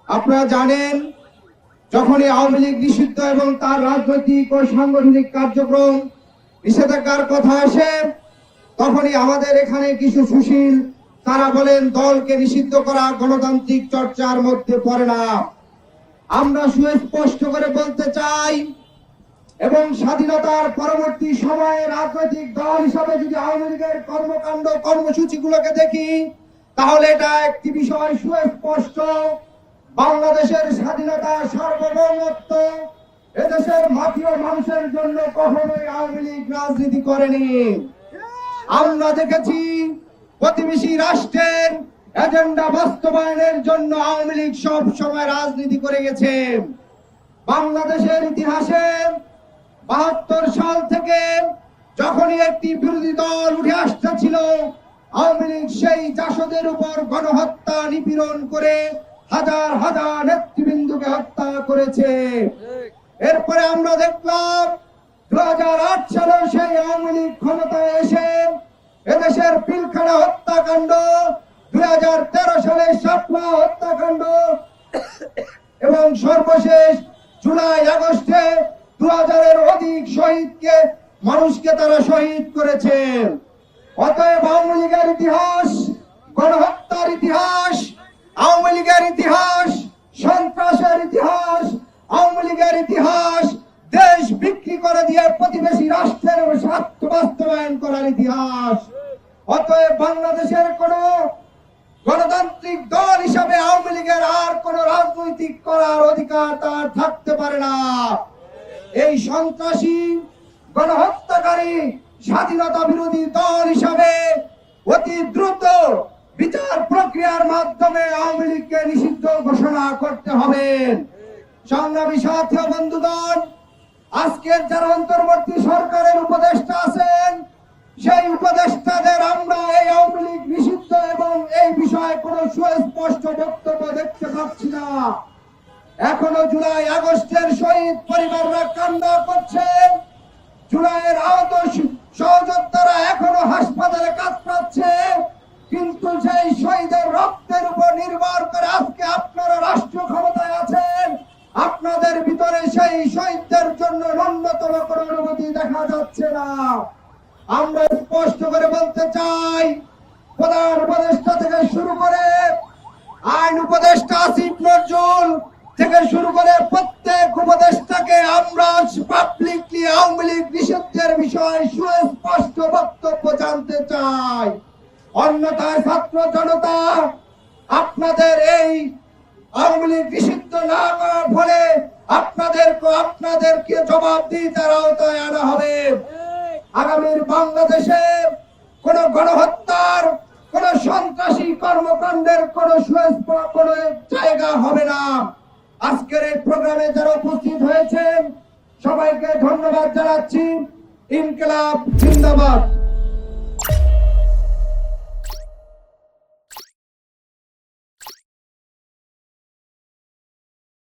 আপনারা জানেন, যখনই আওয়ামী লীগ নিষিদ্ধ এবং তার রাজনৈতিক ও সাংগঠনিক কার্যক্রম নিষেধাজ্ঞার কথা আসে, তখনই আমাদের এখানে কিছু সুশীল তারা বলেন দলকে নিষিদ্ধ করা গণতান্ত্রিক চর্চার মধ্যে পড়ে না। আমরা সুস্পষ্ট করে বলতে চাই, এবং স্বাধীনতার পরবর্তী সময়ে রাজনৈতিক দল হিসাবে যদি আওয়ামী লীগের কর্মকাণ্ড কর্মসূচিগুলোকে দেখি, তাহলে এটা একটি বিষয় সুস্পষ্ট, বাংলাদেশের স্বাধীনতা সার্বভৌমত্ব এদেশের মাটি ও মানুষের জন্য কখনোই আওয়ামী লীগ রাজনীতি করেনি। আমরা দেখেছি প্রতিবেশী রাষ্ট্রের এজেন্ডা বাস্তবায়নের জন্য আওয়ামী লীগ সব সময় রাজনীতি করে গেছে। বাংলাদেশের ইতিহাসে ৭২ সাল থেকে যখনই একটি বিরোধী দল উঠে আসতেছিল, আওয়ামী লীগ সেই জাসদের উপর গণহত্যা নিপীড়ন করে হাজার হাজার নেতৃবৃন্দকে হত্যা করেছে। এরপরে আমরা দেখলাম ২০০৮ সালে সেই আওয়ামী লীগ ক্ষমতায় এসে এদেশের পিলখানা হত্যাকাণ্ড, ২০১৩ সালে শাপলা হত্যাকাণ্ড এবং সর্বশেষ জুলাই আগস্টে ২০০০-এর অধিক শহীদকে মানুষকে তারা শহীদ করেছেন। অতএব আওয়ামী লীগের ইতিহাস গণহত্যার ইতিহাস, আওয়ামী লীগের ইতিহাস সন্ত্রাসের ইতিহাস, আওয়ামী লীগের ইতিহাস দেশ বিক্রি করে দিয়ে প্রতিবেশী রাষ্ট্রের স্বার্থ বাস্তবায়ন করার ইতিহাস। অতএব বাংলাদেশের কোন গণতান্ত্রিক দল হিসাবে আওয়ামী লীগের আর কোন রাজনৈতিক করার অধিকার তার থাকতে পারে না। এই সন্ত্রাসী গণহত্যাকারী স্বাধীনতা বিরোধী দল হিসাবে অতি দ্রুত বিচার প্রক্রিয়ার মাধ্যমে আওয়ামী লীগকে নিষিদ্ধ ঘোষণা করতে হবে। সংগ্রামী সাথী ও বন্ধুগণ, আজকের যারা অন্তর্বর্তী সরকারের উপদেষ্টা আছেন, সেই উপদেষ্টাদের আমরা এই আওয়ামী লীগ নিষিদ্ধ এবং এই বিষয়ে কোন সুস্পষ্ট বক্তব্য দেখতে পাচ্ছি না। এখনো জুলাই আগস্টের শহীদ পরিবাররা কান্না করছে, জুলাইয়ের আহত সহযোদ্ধারা এখনো হাসপাতালে কাতরাচ্ছে, কিন্তু সেই শহীদের রক্তের উপর নির্ভর করে আজকে আপনারা রাষ্ট্র ক্ষমতায় আছেন, আপনাদের ভিতরে সেই শহীদদের জন্য ন্যূনতম কোন অনুভূতি দেখা যাচ্ছে না। আমরা স্পষ্ট করে বলতে চাই, প্রধান উপদেষ্টা থেকে শুরু করে আইন উপদেষ্টা আসিফ নজরুল থেকে শুরু করে প্রত্যেক উপদেষ্টাকে আমরা পাবলিকলি আওয়ামী লীগ নিষিদ্ধের বিষয়ে সুস্পষ্ট বক্তব্য জানতে চাই। অন্যথায় ছাত্র জনতা আপনাদের এই আওয়ামী লীগ নিষিদ্ধ না করার ফলে আপনাদেরকে জবাবদিহিতার আওতায় আনা হবে। আগামীর বাংলাদেশে কোন গণহত্যার, কোন সন্ত্রাসী কর্মকাণ্ডের কোন জায়গা হবে না। আজকের এই প্রোগ্রামে যারা উপস্থিত হয়েছেন সবাইকে ধন্যবাদ জানাচ্ছি। ইনকিলাব জিন্দাবাদ।